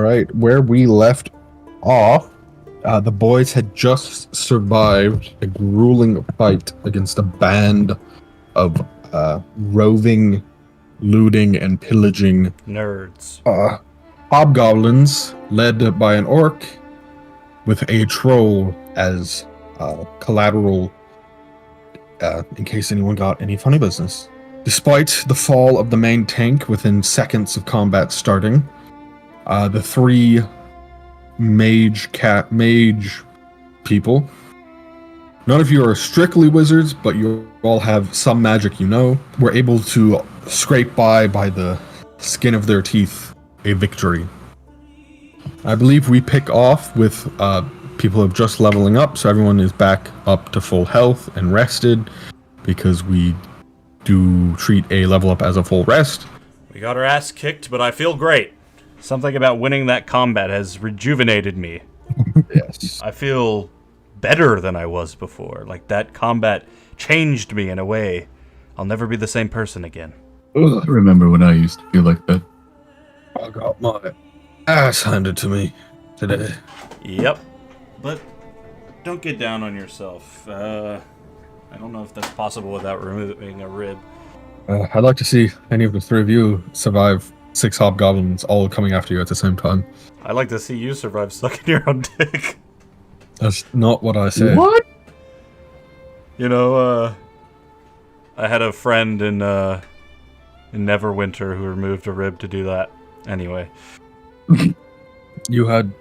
right, where we left off, the boys had just survived a grueling fight against a band of roving, looting, and pillaging nerds. Hobgoblins led by an orc with a troll as collateral in case anyone got any funny business. Despite the fall of the main tank within seconds of combat starting, the three mage people, none of you are strictly wizards, but you all have some magic were able to scrape by the skin of their teeth a victory. I believe we pick off with people have just leveling up, so everyone is back up to full health and rested, because we do treat a level up as a full rest. We got our ass kicked, but I feel great. Something about winning that combat has rejuvenated me. Yes. I feel better than I was before. Like, that combat changed me in a way. I'll never be the same person again. I remember when I used to feel like that. I got my ass handed to me today. Yep. But don't get down on yourself. I don't know if that's possible without removing a rib. I'd like to see any of the three of you survive 6 hobgoblins all coming after you at the same time. I'd like to see you survive sucking your own dick. That's not what I said. What? You know, I had a friend in Neverwinter who removed a rib to do that. Anyway. You had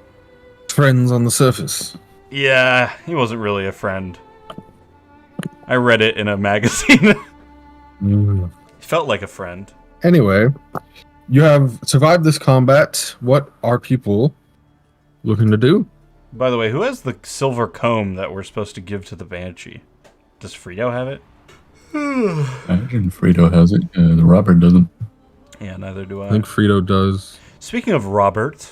friends on the surface. Yeah, he wasn't really a friend. I read it in a magazine. He felt like a friend. Anyway, you have survived this combat. What are people looking to do? By the way, who has the silver comb that we're supposed to give to the Banshee? Does Frito have it? I imagine Frito has it. The Robert doesn't. Yeah, neither do I think Frito does. Speaking of Robert,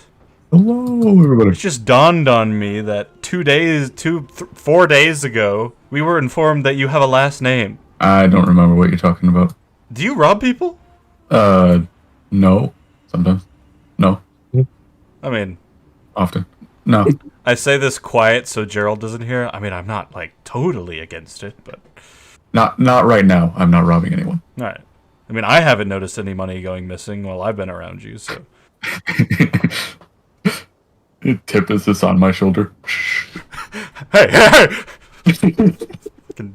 hello, everybody. it just dawned on me that 4 days ago, we were informed that you have a last name. I don't remember what you're talking about. Do you rob people? No. Sometimes. No. I mean, often. No. I say this quiet so Gerald doesn't hear. I mean, I'm not, like, totally against it, but... Not right now. I'm not robbing anyone. Alright. I mean, I haven't noticed any money going missing while I've been around you, so... Tip is this on my shoulder. Hey! I can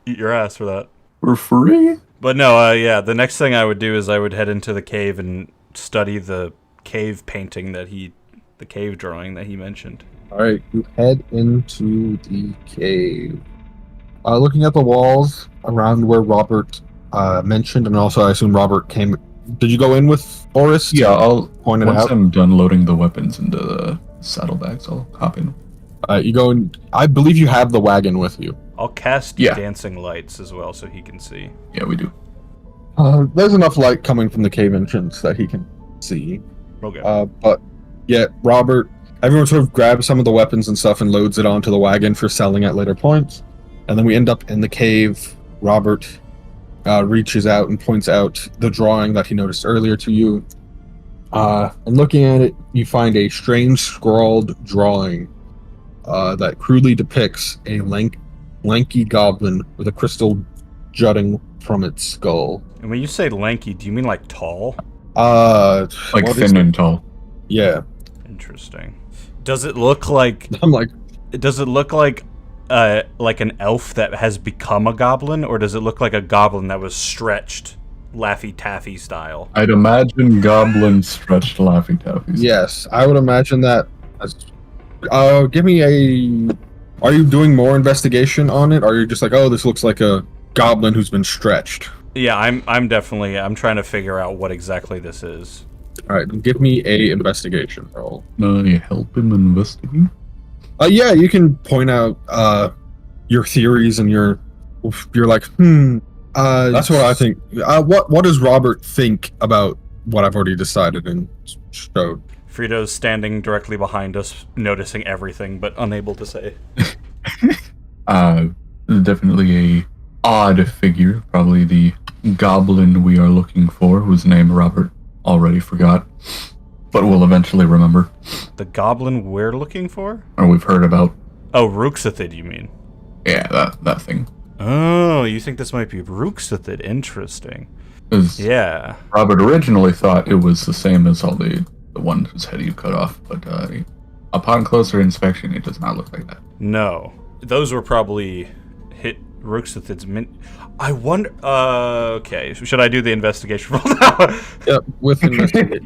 eat your ass for that. For free? But no, yeah, the next thing I would do is I would head into the cave and study the cave painting the cave drawing that he mentioned. Alright, you head into the cave. Looking at the walls around where Robert mentioned, and also I assume Robert came... Did you go in with Forrest? Yeah, I'll point it once out. I'm done loading the weapons into the saddlebags, I'll hop in. You go in... I believe you have the wagon with you. I'll cast Yeah. dancing lights as well so he can see. Yeah, we do. There's enough light coming from the cave entrance that he can see. Okay. But yeah, everyone sort of grabs some of the weapons and stuff and loads it onto the wagon for selling at later points. And then we end up in the cave. Robert reaches out and points out the drawing that he noticed earlier to you. And looking at it, you find a strange scrawled drawing that crudely depicts a lanky goblin with a crystal jutting from its skull. And when you say lanky, do you mean like tall? Like thin and tall. Yeah. Interesting. Does it look like... I'm like... Does it look like an elf that has become a goblin, or does it look like a goblin that was stretched Laffy Taffy style? I'd imagine goblins stretched Laffy Taffies. Yes, I would imagine that. Give me a... Are you doing more investigation on it? Or are you just like, oh, this looks like a goblin who's been stretched? Yeah, I'm definitely... I'm trying to figure out what exactly this is. Alright, give me a investigation roll. You help him investigate? Yeah, you can point out your theories and you're like, that's what I think. What does Robert think about what I've already decided and showed? Frito's standing directly behind us, noticing everything, but unable to say. Definitely a odd figure. Probably the goblin we are looking for, whose name Robert already forgot. but we'll eventually remember. The goblin we're looking for? Or we've heard about. Oh, Ruxathid, you mean? Yeah, that thing. Oh, you think this might be Ruxathid? Interesting. 'Cause Yeah. Robert originally thought it was the same as all the one whose head you cut off, but upon closer inspection, it does not look like that. No. Those were probably hit Ruxathid's I wonder... okay. Should I do the investigation roll now? Yep, with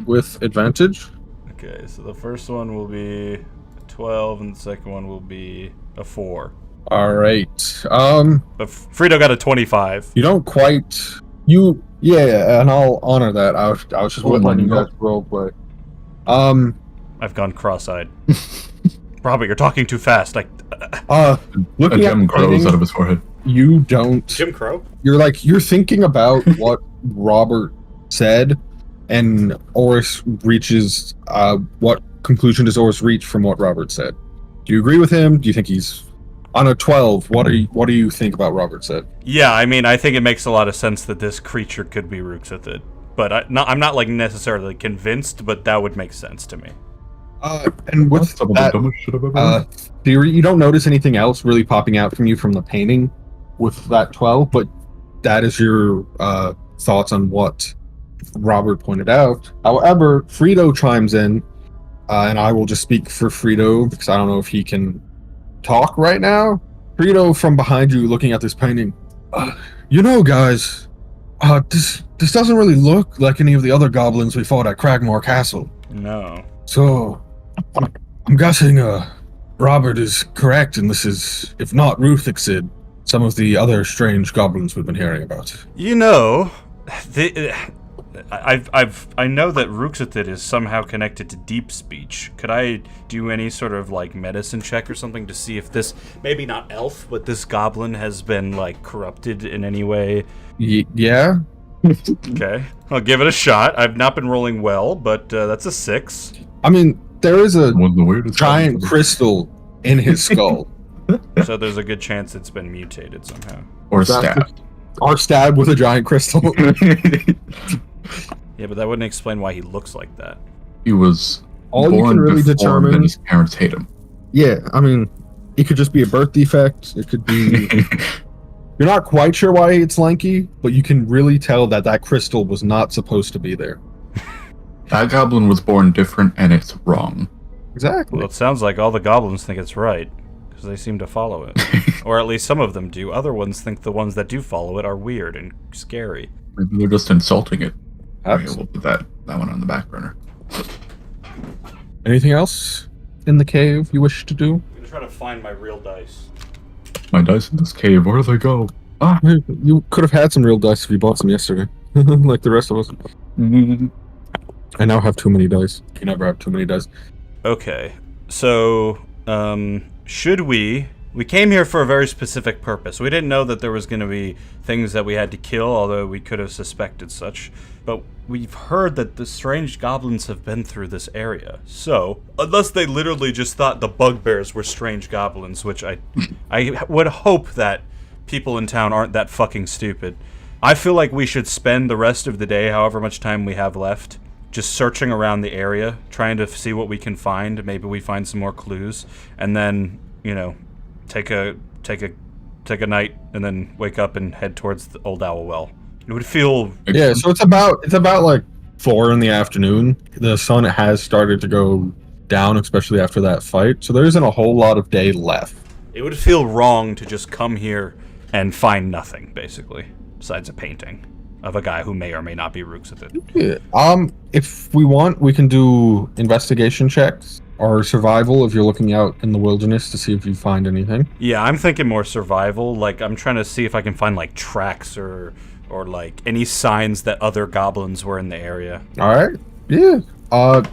with advantage. Okay, so the first one will be a 12, and the second one will be a 4. All right. But Frito got a 25. You don't quite. Yeah, and I'll honor that. I was just letting you guys roll play. I've gone cross-eyed. Robert, you're talking too fast. Looking at gem grows out of his forehead. You don't. Jim Crow? You're thinking about what Robert said, and Oris reaches. What conclusion does Oris reach from what Robert said? Do you agree with him? Do you think he's on a 12? What do you think about Robert said? Yeah, I mean, I think it makes a lot of sense that this creature could be Ruxathid, but I'm not like necessarily convinced, but that would make sense to me. And with That's some of the that dumbest shit I've ever heard. theory, you don't notice anything else really popping out from you from the painting with that 12, but that is your thoughts on what Robert pointed out. However, Frito chimes in, and I will just speak for Frito because I don't know if he can talk right now. Frito, from behind you, looking at this painting. Guys, this doesn't really look like any of the other goblins we fought at Cragmore Castle. No. So, I'm guessing Robert is correct, and this is, if not Ruthixid, some of the other strange goblins we've been hearing about. You know, I know that Ruxathid is somehow connected to deep speech. Could I do any sort of like medicine check or something to see if this, maybe not elf, but this goblin has been like corrupted in any way? Yeah? Okay, I'll give it a shot. I've not been rolling well, but that's a 6. I mean, there is a One of the weirdest giant goblins. crystal in his skull. So there's a good chance it's been mutated somehow. Or That's- stabbed. Or stabbed with a giant crystal. Yeah, but that wouldn't explain why he looks like that. He was All you born can really deformed determine. and his parents hate him. Yeah, I mean, it could just be a birth defect. It could be. You're not quite sure why it's lanky, but you can really tell that crystal was not supposed to be there. That goblin was born different, and it's wrong. Exactly. Well, it sounds like all the goblins think it's right, because they seem to follow it. Or at least some of them do. Other ones think the ones that do follow it are weird and scary. Maybe they're just insulting it. Okay, Abs- we'll put that one on the back burner. Anything else in the cave you wish to do? I'm going to try to find my real dice. My dice in this cave, where do they go? You could have had some real dice if you bought some yesterday, like the rest of us. I now have too many dice. You never have too many dice. Okay, so, should we came here for a very specific purpose. We didn't know that there was going to be things that we had to kill, although we could have suspected such. But we've heard that the strange goblins have been through this area. So, unless they literally just thought the bugbears were strange goblins, which I would hope that people in town aren't that fucking stupid. I feel like we should spend the rest of the day, however much time we have left, just searching around the area, trying to see what we can find. Maybe we find some more clues, and then, take a night, and then wake up and head towards the Old Owl Well. It would feel... Yeah, so it's about like 4 in the afternoon. The sun has started to go down, especially after that fight. So there isn't a whole lot of day left. It would feel wrong to just come here and find nothing, basically, besides a painting of a guy who may or may not be Ruxathid. Yeah. If we want, we can do investigation checks or survival if you're looking out in the wilderness to see if you find anything. Yeah, I'm thinking more survival. Like, I'm trying to see if I can find, like, tracks or like, any signs that other goblins were in the area. All right. Yeah.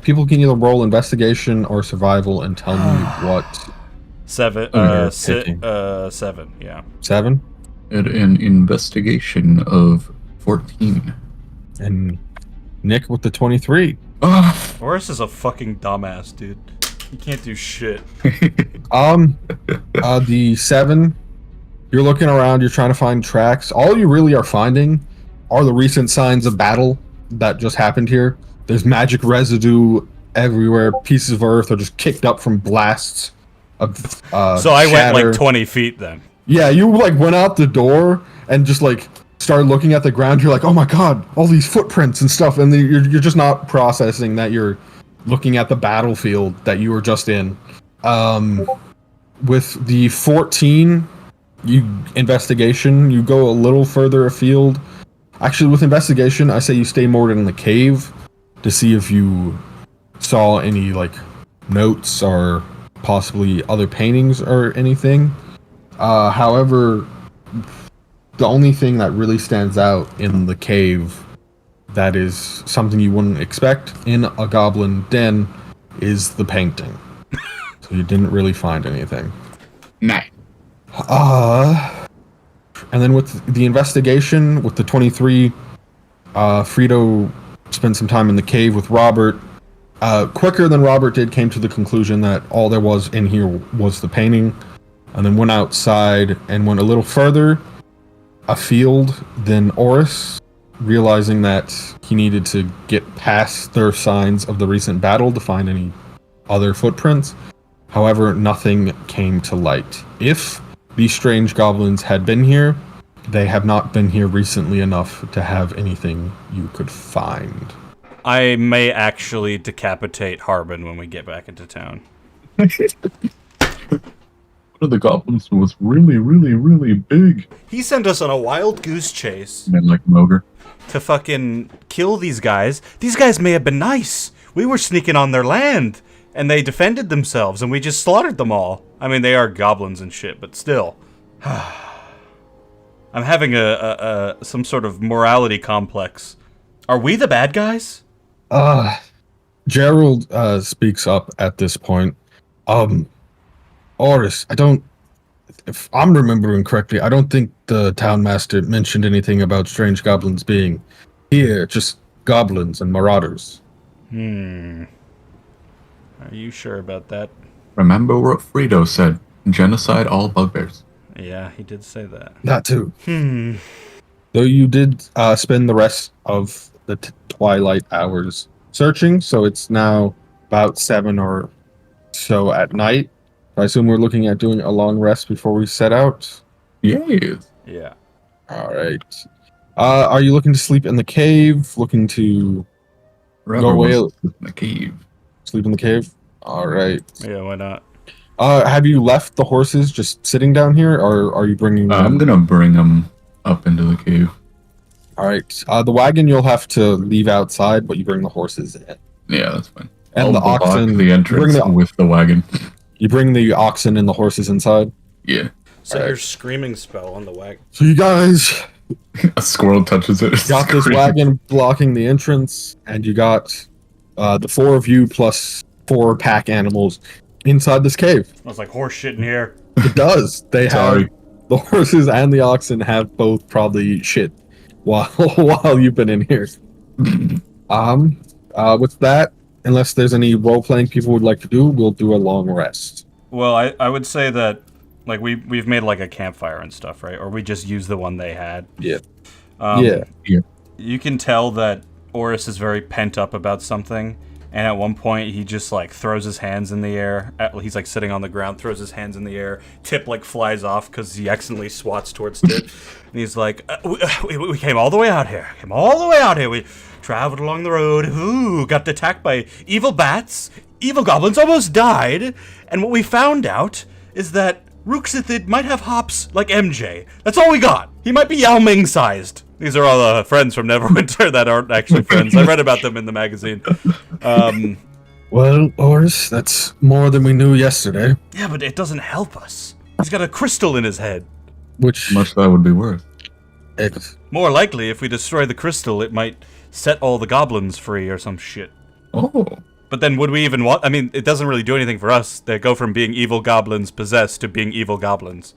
People can either roll investigation or survival and tell me what. 7, You're 7, yeah. 7? And an investigation of 14. And Nick with the 23. Horace is a fucking dumbass, dude. He can't do shit. The 7, you're looking around, you're trying to find tracks. All you really are finding are the recent signs of battle that just happened here. There's magic residue everywhere. Pieces of earth are just kicked up from blasts of So I went shatter. like 20 feet then. Yeah, you like went out the door and just like started looking at the ground. You're like, oh my god, all these footprints and stuff, and you're just not processing that you're looking at the battlefield that you were just in. With the 14 investigation, you go a little further afield. Actually, with investigation, I say you stay more in the cave to see if you saw any like notes or possibly other paintings or anything. However, the only thing that really stands out in the cave that is something you wouldn't expect in a goblin den is the painting. So you didn't really find anything. Nah. And then with the investigation, with the 23, Frito spent some time in the cave with Robert. Quicker than Robert did, came to the conclusion that all there was in here was the painting, and then went outside and went a little further afield than Oris, realizing that he needed to get past their signs of the recent battle to find any other footprints. However, nothing came to light. If these strange goblins had been here, they have not been here recently enough to have anything you could find. I may actually decapitate Harbin when we get back into town. One of the goblins was really, really, really big. He sent us on a wild goose chase Man, like an ogre. to fucking kill these guys. These guys may have been nice. We were sneaking on their land, and they defended themselves, and we just slaughtered them all. I mean, they are goblins and shit, but still. I'm having some sort of morality complex. Are we the bad guys? Gerald speaks up at this point. Oris, if I'm remembering correctly, I don't think the town master mentioned anything about strange goblins being here, just goblins and marauders. Are you sure about that? Remember what Frito said. Genocide all bugbears. Yeah, he did say that. That too. Though you did spend the rest of the twilight hours searching, so it's now about 7 or so at night. I assume we're looking at doing a long rest before we set out. Yes. Yeah. All right. Are you looking to sleep in the cave? Looking to Forever away- was in the cave. sleep in the cave? All right. Yeah, why not? Have you left the horses just sitting down here, or are you bringing them? I'm gonna bring them up into the cave. All right. The wagon you'll have to leave outside, but you bring the horses in. Yeah, that's fine. And I'll the block oxen. the you entrance bring the, with the wagon. you bring the oxen and the horses inside. Yeah. Set Alright. your screaming spell on the wagon. So you guys A squirrel touches it. got this wagon blocking the entrance, and you got the 4 of you plus 4 pack animals inside this cave. Smells like horse shit in here. It does. They Sorry. have the horses and the oxen have both probably shit while you've been in here. With that, unless there's any role playing people would like to do, we'll do a long rest. Well, I would say that, like, we've made, like, a campfire and stuff, right? Or we just used the one they had. Yeah. Yeah. Yeah. You can tell that Oris is very pent up about something, and at one point he just, like, throws his hands in the air. He's, like, sitting on the ground, throws his hands in the air. Tip, like, flies off because he accidentally swats towards Tip. And he's like, we came all the way out here. We traveled along the road. Ooh, got attacked by evil bats. Evil goblins, almost died. And what we found out is that Ruxithid might have hops like MJ. That's all we got. He might be Yao Ming sized. These are all friends from Neverwinter that aren't actually friends. I read about them in the magazine. Well, Oris, that's more than we knew yesterday. Yeah, but it doesn't help us. He's got a crystal in his head. Which How much that would be worth. More likely, if we destroy the crystal, it might set all the goblins free or some shit. Oh. But then would we even want... I mean, it doesn't really do anything for us. They go from being evil goblins possessed to being evil goblins.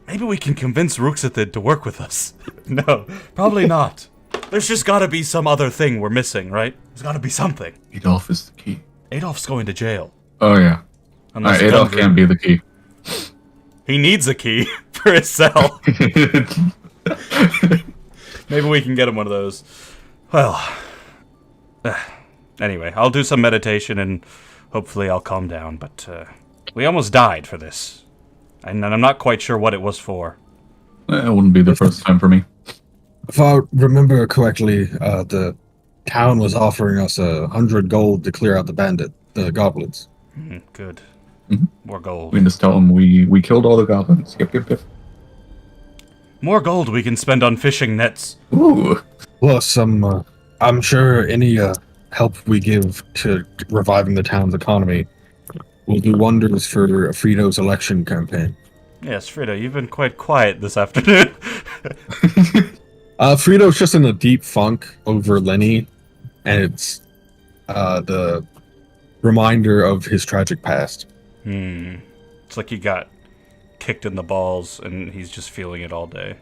Maybe we can convince Ruxithid to work with us. No, probably not. There's just gotta be some other thing we're missing, right? There's gotta be something. Adolf is the key. Adolf's going to jail. Oh, yeah. Unless Adolf Gundren- can't be the key. He needs a key for his cell. Maybe we can get him one of those. Well, Anyway, I'll do some meditation and hopefully I'll calm down. But we almost died for this. And I'm not quite sure what it was for. It wouldn't be the first time for me. If I remember correctly, the town was offering us 100 gold to clear out the goblins. Good. Mhm. More gold. We can just tell them we killed all the goblins. Yep. More gold we can spend on fishing nets. Ooh. Plus, I'm sure any help we give to reviving the town's economy will do wonders for Frito's election campaign. Yes, Frito, you've been quite quiet this afternoon. Frito's just in a deep funk over Lenny, and it's the reminder of his tragic past. It's like he got kicked in the balls and he's just feeling it all day.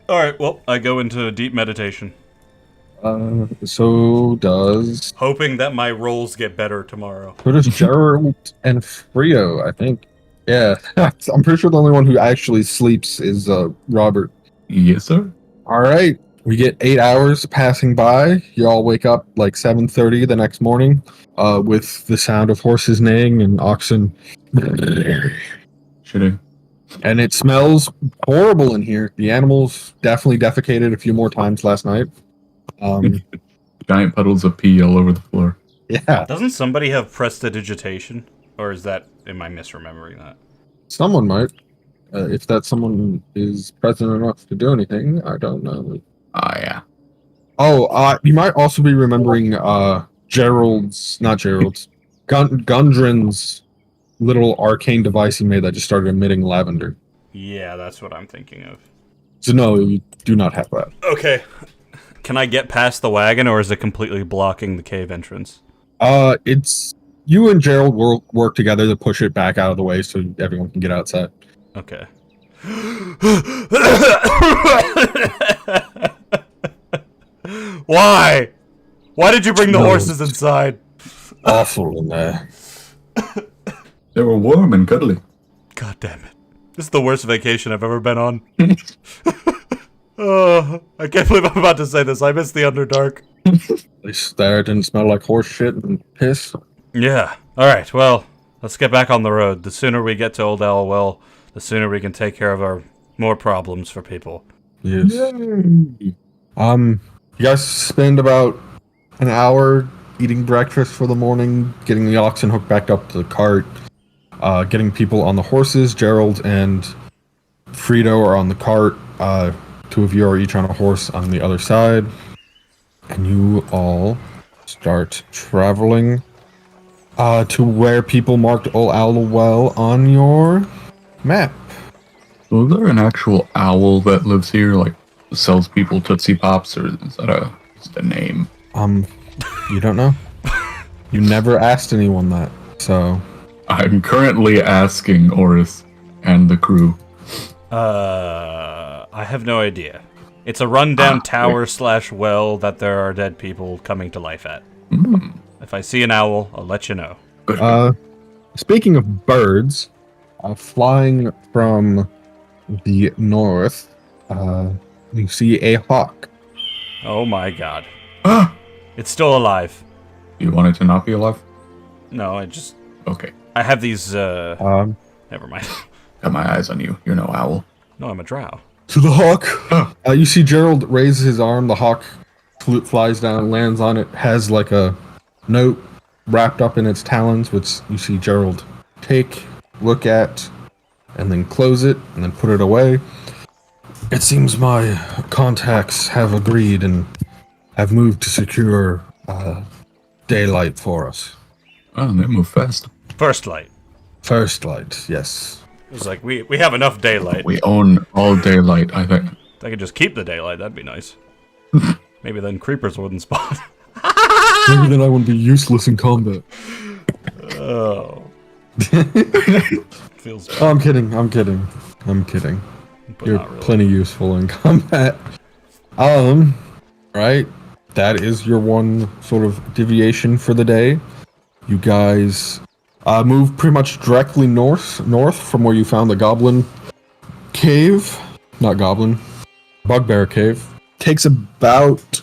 Alright, well, I go into a deep meditation. So does Hoping that my rolls get better tomorrow. Gerald and Frito, I think. Yeah, I'm pretty sure the only one who actually sleeps is Robert. Yes, sir. All right, we get 8 hours passing by. You all wake up like 7:30 the next morning, with the sound of horses neighing and oxen. Should have. And it smells horrible in here. The animals definitely defecated a few more times last night. Giant puddles of pee all over the floor. Yeah, Doesn't somebody have prestidigitation? Or am I misremembering that? someone might. If that someone is present enough to do anything, I don't know. Ah, yeah. Oh, you might also be remembering Gundren's little arcane device he made that just started emitting lavender. Yeah, that's what I'm thinking of. So no, you do not have that. Okay. Can I get past the wagon, or is it completely blocking the cave entrance? It's you and Gerald work together to push it back out of the way so everyone can get outside. Okay. Why? Why did you bring the horses inside? Awful in there. They were warm and cuddly. God damn it. This is the worst vacation I've ever been on. Oh, I can't believe I'm about to say this. I miss the Underdark. At least there it didn't smell like horse shit and piss. Yeah. Alright, well, let's get back on the road. The sooner we get to Old Well, the sooner we can take care of our more problems for people. Yes. Yay. You guys spend about an hour eating breakfast for the morning, getting the oxen hooked back up to the cart, getting people on the horses. Gerald and Frito are on the cart. Two of you are each on a horse on the other side. And you all start traveling to where people marked Old Well on your map. So is there an actual owl that lives here, like sells people Tootsie Pops, or is that just a name? You don't know? You never asked anyone that, so... I'm currently asking Oris and the crew. I have no idea. It's a rundown tower / well that there are dead people coming to life at. If I see an owl, I'll let you know. Speaking of birds, flying from the north, you see a hawk. Oh my god. Ah! It's still alive. You want it to not be alive? No, Okay. I have these, never mind. Got my eyes on you. You're no owl. No, I'm a drow. To the hawk. You see Gerald raise his arm. The hawk flies down, lands on it, has like a note wrapped up in its talons, which you see Gerald take, look at, and then close it, and then put it away. It seems my contacts have agreed and have moved to secure daylight for us. Oh, they move fast. First light. First light, yes. It was like, we have enough daylight. We own all daylight, I think. If I could just keep the daylight, that'd be nice. Maybe then creepers wouldn't spawn. Maybe then I wouldn't be useless in combat. Oh. Feels bad. I'm kidding. But You're not really. plenty useful in combat. Right? That is your one sort of deviation for the day. You guys move pretty much directly north from where you found the goblin cave. Not goblin. Bugbear cave. Takes about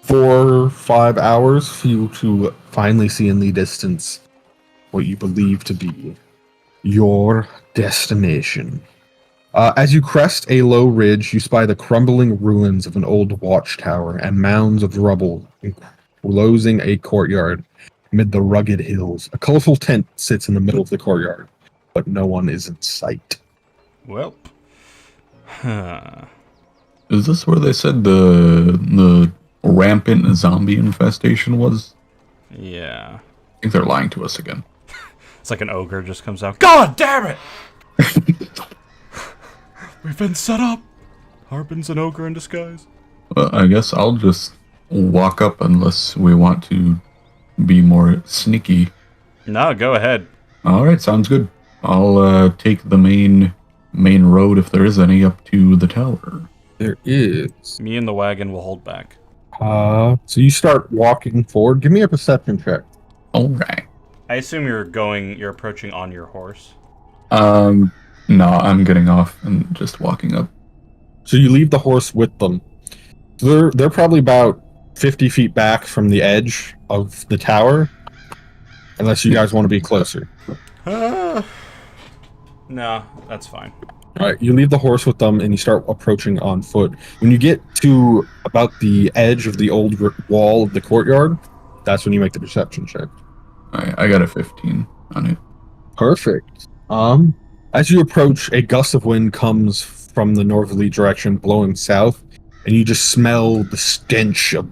4 or 5 hours for you to finally see in the distance what you believe to be your destination. As you crest a low ridge, you spy the crumbling ruins of an old watchtower and mounds of rubble enclosing a courtyard amid the rugged hills. A colorful tent sits in the middle of the courtyard, but no one is in sight. Well, Is this where they said the rampant zombie infestation was? yeah. I think they're lying to us again. It's like an ogre just comes out. God damn it! We've been set up. Harbin's an ogre in disguise. Well, I guess I'll just walk up unless we want to be more sneaky. No, go ahead. All right, sounds good. I'll take the main road, if there is any, up to the tower. There is. Me and the wagon will hold back. So you start walking forward. Give me a perception check. All right. I assume you're approaching on your horse. No, I'm getting off and just walking up. So you leave the horse with them. So they're probably about 50 feet back from the edge of the tower, unless you guys want to be closer. No, that's fine. All right, you leave the horse with them and you start approaching on foot. When you get to about the edge of the old wall of the courtyard, that's when you make the perception check. I got a 15 on it. Perfect. As you approach, a gust of wind comes from the northerly direction, blowing south, and you just smell the stench of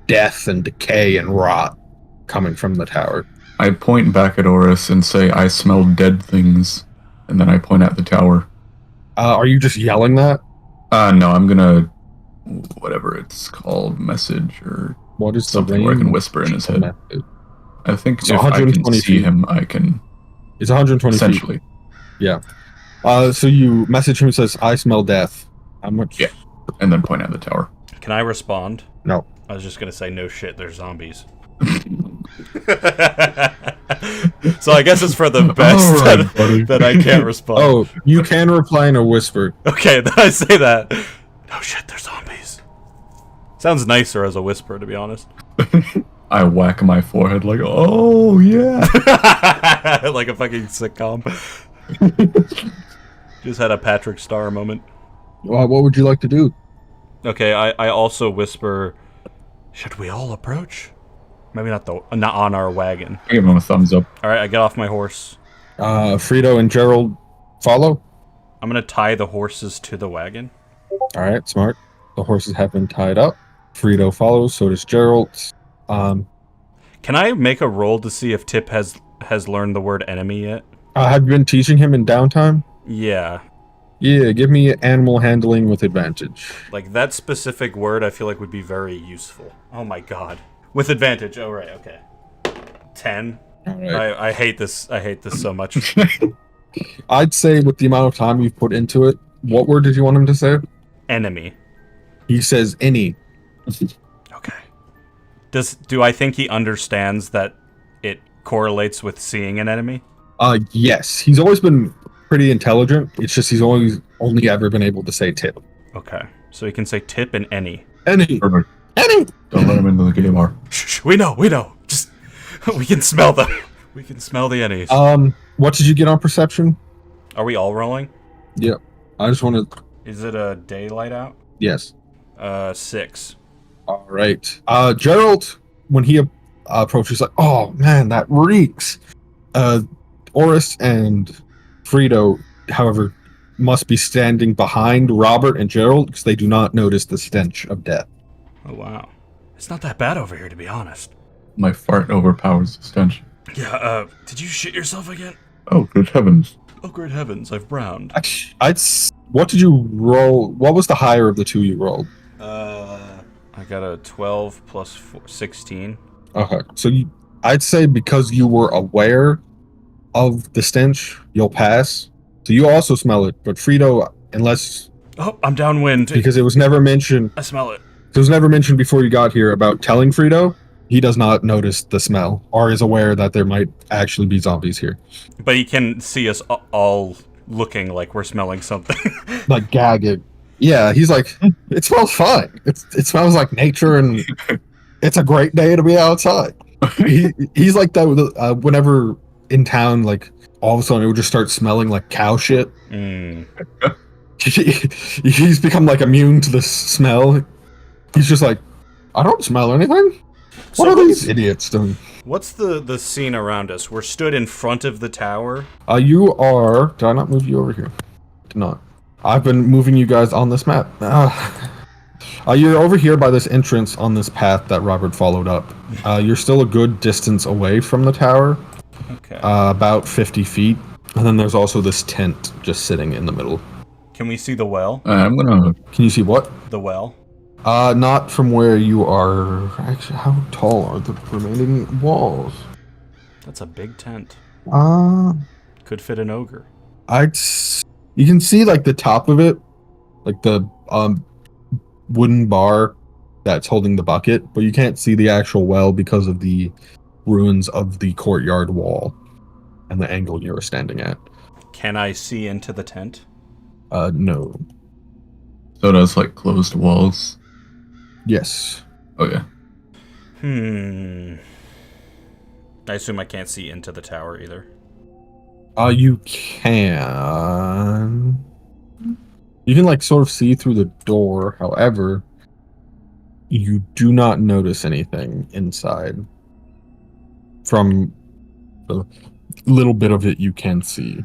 death and decay and rot coming from the tower. I point back at Oris and say, I smell dead things, and then I point at the tower. Are you just yelling that? No, I'm gonna, whatever it's called, message or What is something where I can whisper in his head. I think So if I can 120 see feet. him, I can, It's 120 essentially. feet. Yeah. So you message him and says, I smell death. How much? Yeah. And then point at the tower. Can I respond? No. I was just gonna say, no shit, they're zombies. So I guess it's for the best All right, buddy. that I can't respond. Oh, you can reply in a whisper. Okay, then I say that. No shit, they're zombies. Sounds nicer as a whisper, to be honest. I whack my forehead like, oh, yeah. Like a fucking sitcom. Just had a Patrick Star moment. What would you like to do? Okay, I also whisper, should we all approach? Maybe not on our wagon. I give him a thumbs up. All right, I get off my horse. Frito and Gerald follow. I'm gonna tie the horses to the wagon. All right, smart. The horses have been tied up. Frito follows, so does Gerald. Can I make a roll to see if Tip has learned the word enemy yet? Have you been teaching him in downtime? Yeah. Yeah, give me animal handling with advantage. Like, that specific word I feel like would be very useful. Oh my god. With advantage. Oh, right, okay. 10. All right. I hate this. I hate this so much. I'd say with the amount of time you've put into it, what word did you want him to say? Enemy. He says any. Okay. Do I think he understands that it correlates with seeing an enemy? Yes. He's always been pretty intelligent. It's just he's only ever been able to say tip. Okay. So he can say tip and any. Any. Perfect. Any. Don't let him into the gay bar. Shh, we know. Just, we can smell them. We can smell the ennies. What did you get on perception? Are we all rolling? Yeah. I just want to... Is it a daylight out? Yes. 6. All right. Gerald, when he approaches, like, oh man, that reeks. Oris and Frito, however, must be standing behind Robert and Gerald because they do not notice the stench of death. Oh, wow. It's not that bad over here, to be honest. My fart overpowers the stench. Yeah, did you shit yourself again? Oh, good heavens. Oh, great heavens, I've browned. What did you roll? What was the higher of the two you rolled? I got a 12 plus 4, 16. Okay, so I'd say because you were aware of the stench, you'll pass. So you also smell it, but Frito, unless... Oh, I'm downwind. Because it was never mentioned... I smell it. It was never mentioned before you got here about telling Frito. He does not notice the smell, or is aware that there might actually be zombies here. But he can see us all looking like we're smelling something. Like gagging. Yeah, he's like, it smells fine. It smells like nature, and it's a great day to be outside. He's like that with whenever in town, like all of a sudden it would just start smelling like cow shit. Mm. He's become like immune to the smell. He's just like, I don't smell anything. So What are what's- these idiots doing? What's the scene around us? We're stood in front of the tower. You are. Did I not move you over here? Did not. I've been moving you guys on this map. You're over here by this entrance on this path that Robert followed up. You're still a good distance away from the tower, Okay. about 50 feet. And then there's also this tent just sitting in the middle. Can we see the well? I'm gonna. Can you see what? The well. Not from where you are. Actually, how tall are the remaining walls? That's a big tent. Could fit an ogre. You can see like the top of it, like the wooden bar that's holding the bucket, but you can't see the actual well because of the ruins of the courtyard wall and the angle you're standing at. Can I see into the tent? No. So it has like closed walls. Yes. Okay. I assume I can't see into the tower either. You can. You can like sort of see through the door. However, you do not notice anything inside. From the little bit of it you can see.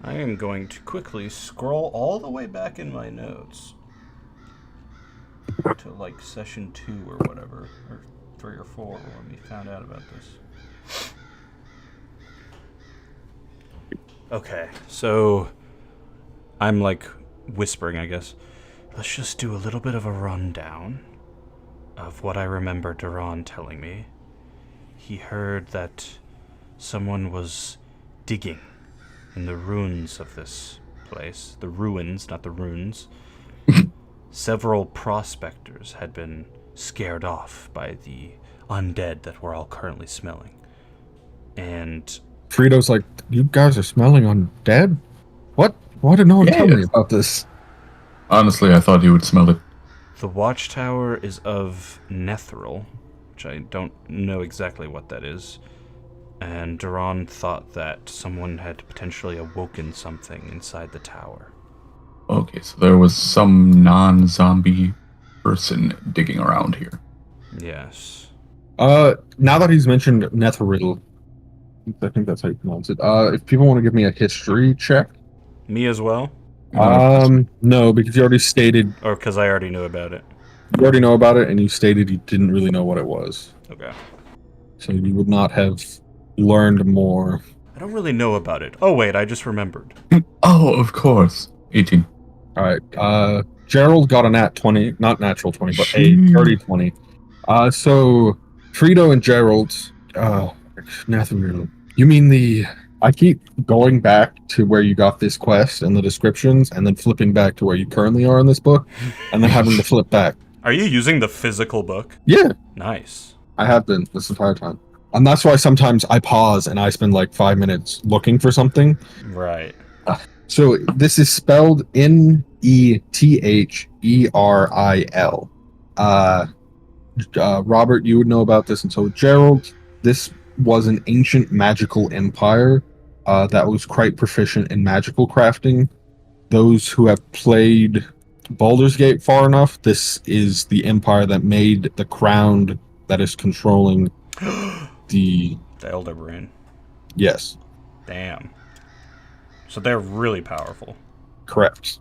I am going to quickly scroll all the way back in my notes to like session 2 or whatever, or 3 or 4 when we found out about this. Okay, so I'm like whispering, I guess. Let's just do a little bit of a rundown of what I remember Duran telling me. He heard that someone was digging in the ruins of this place. The ruins, not the runes. Several prospectors had been scared off by the undead that we're all currently smelling. And Frito's like, you guys are smelling undead? What? Why did no one tell Yeah. me about this? Honestly, I thought you would smell it. the watchtower is of Nethril, which I don't know exactly what that is. And Duran thought that someone had potentially awoken something inside the tower. Okay, so there was some non-zombie person digging around here. Yes. Now that he's mentioned Netheril, I think that's how you pronounce it. If people want to give me a history check. Me as well? No, because you already stated, Or because I already knew about it? you already know about it, and you stated you didn't really know what it was. Okay. So you would not have learned more. I don't really know about it. Oh, wait, I just remembered. Oh, of course. 18. Alright, Gerald got a nat 20, not natural 20, but a Jeez. dirty 20. So, Frito and Gerald, Netheril, you mean I keep going back to where you got this quest and the descriptions, and then flipping back to where you currently are in this book, and then having to flip back. Are you using the physical book? Yeah, Nice. I have been this entire time. And that's why sometimes I pause and I spend like 5 minutes looking for something. Right. So this is spelled Netheril. Robert, you would know about this, and so Gerald. This was an ancient magical empire that was quite proficient in magical crafting. Those who have played Baldur's Gate far enough, this is the empire that made the crown that is controlling the... The Elder Brain. Yes, Damn. So they're really powerful. correct.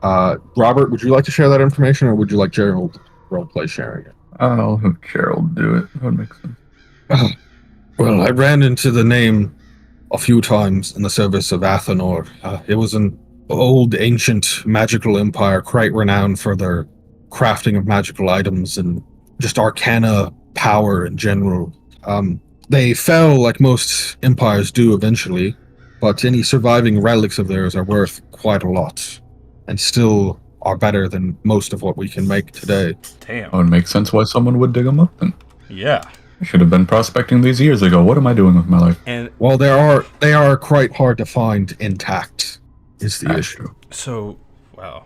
Robert, would you like to share that information, or would you like Gerald roleplay sharing it? I'll have Gerald do it. That would make sense. Well, I ran into the name a few times in the service of Athenor. It was an old, ancient magical empire, quite renowned for their crafting of magical items and just arcana power in general. They fell like most empires do eventually, but any surviving relics of theirs are worth quite a lot, and still are better than most of what we can make today. Damn. That would make sense why someone would dig them up then. Yeah. I should have been prospecting these years ago. What am I doing with my life? And Well, they are quite hard to find intact, is the That's issue. true. so, wow.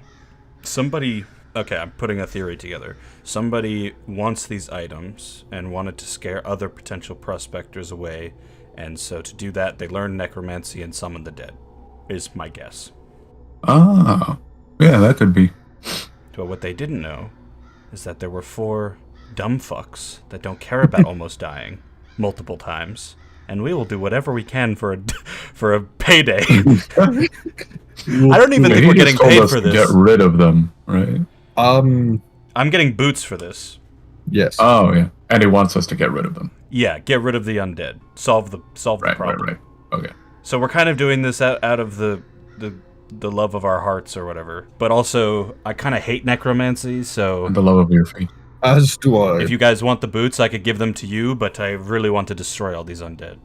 Somebody Okay, I'm putting a theory together. Somebody wants these items and wanted to scare other potential prospectors away, and so to do that, they learned necromancy and summon the dead, is my guess. Ah, yeah, that could be. But what they didn't know is that there were 4 dumb fucks that don't care about almost dying multiple times, and we will do whatever we can for a payday. I don't even think He we're just getting told paid us for to this. get rid of them, right? I'm getting boots for this. Yes. Oh yeah, and he wants us to get rid of them. Yeah, get rid of the undead. Solve the problem. Right. Okay. So we're kind of doing this out of the love of our hearts or whatever. But also, I kind of hate necromancy, so And the love of your faith. As do I. if you guys want the boots, I could give them to you, but I really want to destroy all these undead.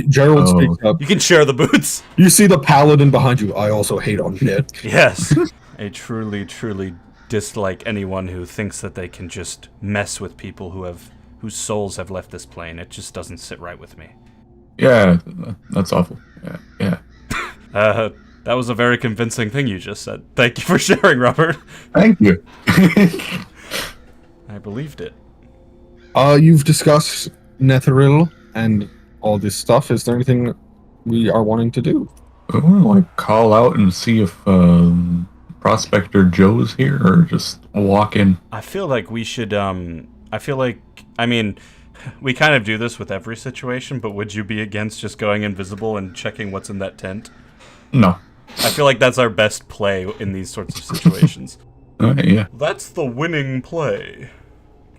Gerald Oh. speaks up. You can share the boots. You see the paladin behind you. I also hate undead. Yes. I truly, truly dislike anyone who thinks that they can just mess with people whose souls have left this plane. It just doesn't sit right with me. Yeah, that's awful. Yeah. That was a very convincing thing you just said. Thank you for sharing, Robert. Thank you. I believed it. You've discussed Netheril and all this stuff. Is there anything we are wanting to do? Like call out and see if Prospector Joe's here, or just walk in. I feel like we should, I mean, we kind of do this with every situation, but would you be against just going invisible and checking what's in that tent? No. I feel like that's our best play in these sorts of situations. Yeah. That's the winning play.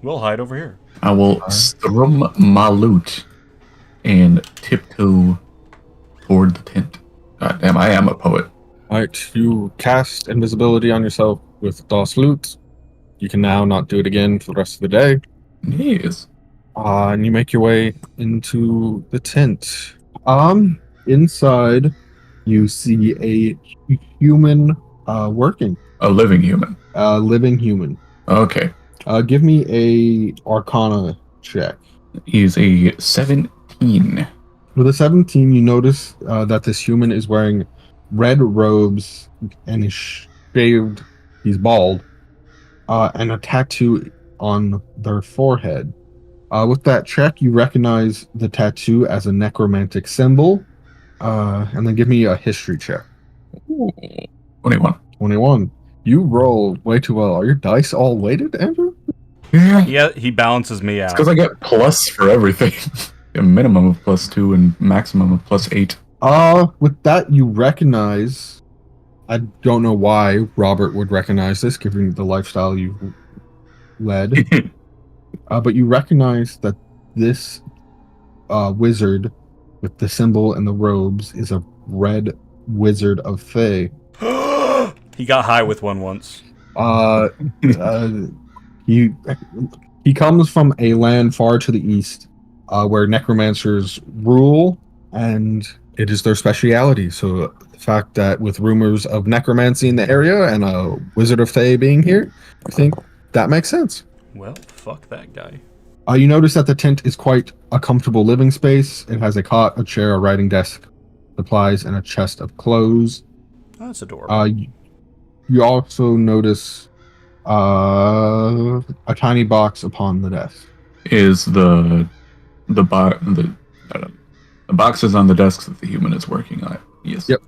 We'll hide over here. I will strum my lute and tiptoe toward the tent. God damn, I am a poet. Alright, you cast invisibility on yourself with DOS Loot. You can now not do it again for the rest of the day. Yes. And you make your way into the tent. Inside, you see a human working. A living human. A living human. Okay. Give me a Arcana check. He's a 17. With a 17, you notice that this human is wearing red robes and is shaved. He's bald. And a tattoo on their forehead. With that check, you recognize the tattoo as a necromantic symbol. And then give me a history check. Ooh, 21. 21. You roll way too well. Are your dice all weighted, Andrew? Yeah. Yeah, he balances me out. Because I get plus for everything. A minimum of +2 and maximum of +8. With that, you recognize. I don't know why Robert would recognize this, given the lifestyle you've led. But you recognize that this wizard with the symbol and the robes is a red wizard of Thay. He got high with one once. He comes from a land far to the east, where necromancers rule, and it is their speciality. So the fact that with rumors of necromancy in the area and a wizard of Thay being here, I think that makes sense. Well, fuck that guy. You notice that the tent is quite a comfortable living space. It has a cot, a chair, a writing desk, supplies, and a chest of clothes. Oh, that's adorable. Uh, You also notice a tiny box upon the desk. Is the boxes on the desks that the human is working on? Yes. Yep.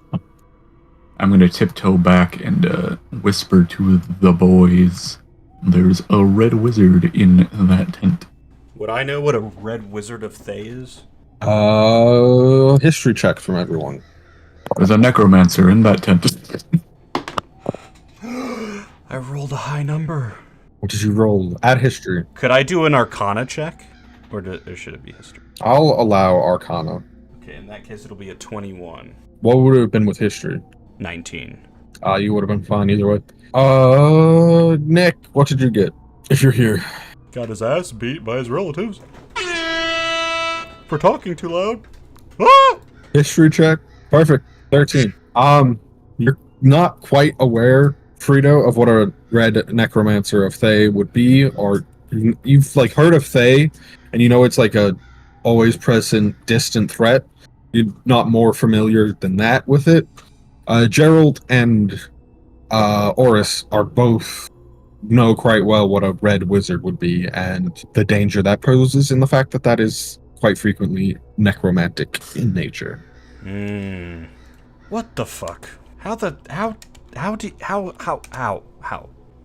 I'm going to tiptoe back and whisper to the boys, there's a red wizard in that tent. Would I know what a red wizard of Thay is? History check from everyone. There's a necromancer in that tent. I rolled a high number. What did you roll? Add history. Could I do an Arcana check? Or should it be history? I'll allow Arcana. Okay, in that case, it'll be a 21. What would it have been with history? 19. You would have been fine either way. Nick, what did you get? If you're here. Got his ass beat by his relatives. For talking too loud. Ah! History check. Perfect. 13. You're not quite aware, Frito, of what a red necromancer of Thay would be, or you've like heard of Thay, and you know it's like a always present, distant threat. You're not more familiar than that with it. Gerald and Oris are both know quite well what a red wizard would be and the danger that poses in the fact that that is quite frequently necromantic in nature. What the fuck? How?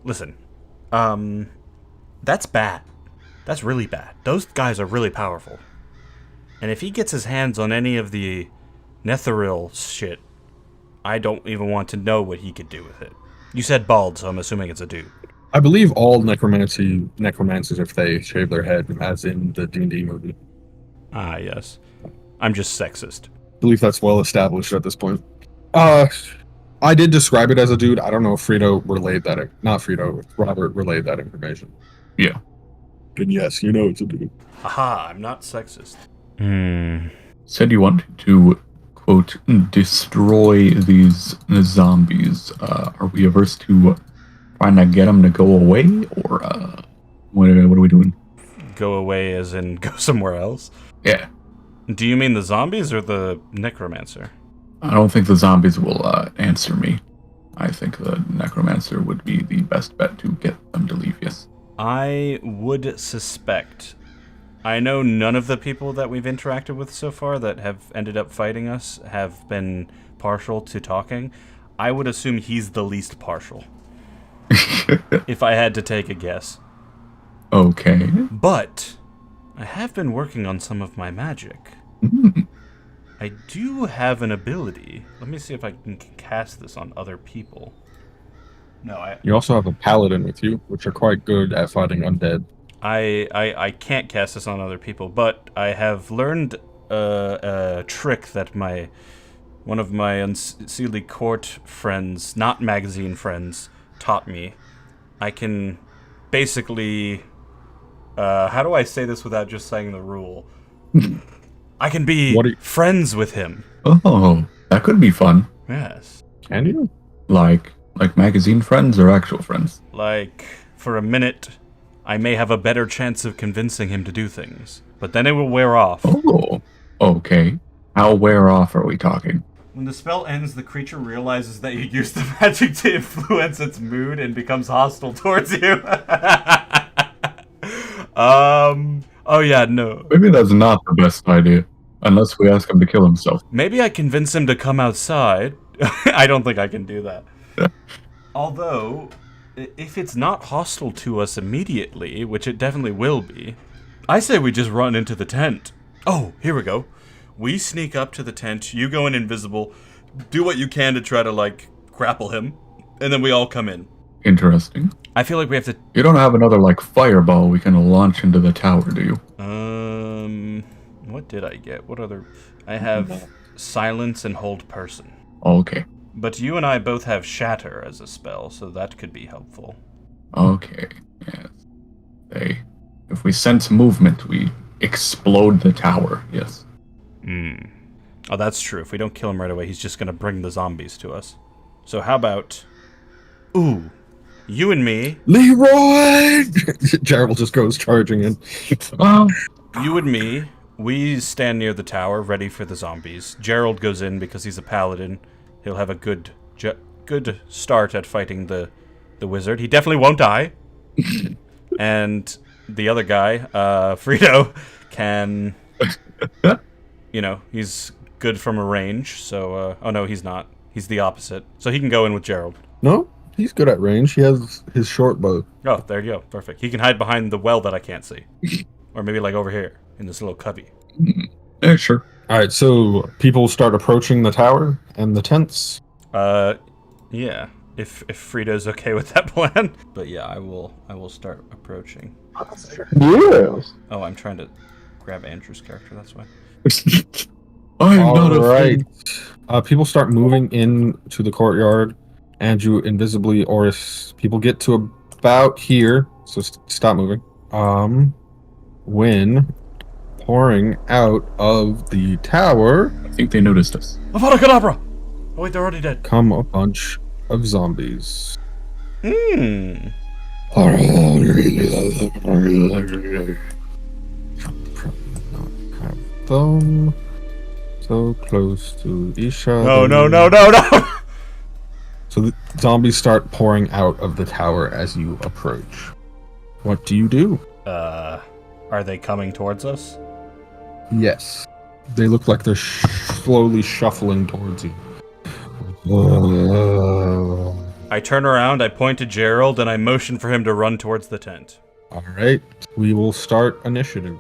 Listen, that's bad. That's really bad. Those guys are really powerful. And if he gets his hands on any of the Netheril shit, I don't even want to know what he could do with it. You said bald, so I'm assuming it's a dude. I believe all necromancers, if they shave their head, as in the D&D movie. Ah, yes. I'm just sexist. I believe that's well established at this point. I did describe it as a dude. I don't know if Robert relayed that information. Yeah. And yes, you know it's a dude. Haha, I'm not sexist. Said you wanted to, quote, destroy these zombies. Are we averse to trying to get them to go away, or what are we doing? Go away as in go somewhere else? Yeah. Do you mean the zombies or the necromancer? I don't think the zombies will answer me. I think the necromancer would be the best bet to get them to leave, yes. I would suspect. I know none of the people that we've interacted with so far that have ended up fighting us have been partial to talking. I would assume he's the least partial. If I had to take a guess. Okay. But I have been working on some of my magic. I do have an ability. Let me see if I can cast this on other people. No, You also have a paladin with you, which are quite good at fighting undead. I can't cast this on other people, but I have learned a trick that one of my unseelie court friends, not magazine friends, taught me. I can basically... how do I say this without just saying the rule? I can be friends with him. Oh, that could be fun. Yes. Can you? Like magazine friends or actual friends? Like, for a minute, I may have a better chance of convincing him to do things. But then it will wear off. Oh, okay. How wear off are we talking? When the spell ends, the creature realizes that you used the magic to influence its mood and becomes hostile towards you. Oh yeah, no. Maybe that's not the best idea. Unless we ask him to kill himself. Maybe I convince him to come outside. I don't think I can do that. Although, if it's not hostile to us immediately, which it definitely will be, I say we just run into the tent. Oh, here we go. We sneak up to the tent, you go in invisible, do what you can to try to, like, grapple him, and then we all come in. Interesting. I feel like we have to... You don't have another, like, fireball we can launch into the tower, do you? What did I get? What other... I have silence and hold person. Okay. But you and I both have shatter as a spell, so that could be helpful. Okay, yes. If we sense movement, we explode the tower, yes. Oh, that's true. If we don't kill him right away, he's just gonna bring the zombies to us. So how about... Ooh, you and me... Leroy! Gerald just goes charging in. You and me, we stand near the tower, ready for the zombies. Gerald goes in because he's a paladin. He'll have a good start at fighting the wizard. He definitely won't die. And the other guy, Frito, can... You know, he's good from a range, so... oh, no, he's not. He's the opposite. So he can go in with Gerald. No, he's good at range. He has his short bow. Oh, there you go. Perfect. He can hide behind the well that I can't see. Or maybe, like, over here, in this little cubby. Yeah, sure. All right, so people start approaching the tower and the tents. Yeah. If Frito's okay with that plan. But yeah, I will start approaching. Yes. Oh, I'm trying to grab Andrew's character, that's why. I'm not All right. a People start moving into the courtyard. Andrew invisibly, or if people get to about here, so stop moving. When pouring out of the tower, I think they noticed us. Avada Kedavra! Oh wait, they're already dead. come a bunch of zombies. Have them so close to each other. No. So the zombies start pouring out of the tower as you approach. What do you do? Are they coming towards us? Yes. They look like they're slowly shuffling towards you. I turn around, I point to Gerald, and I motion for him to run towards the tent. All right. We will start initiative.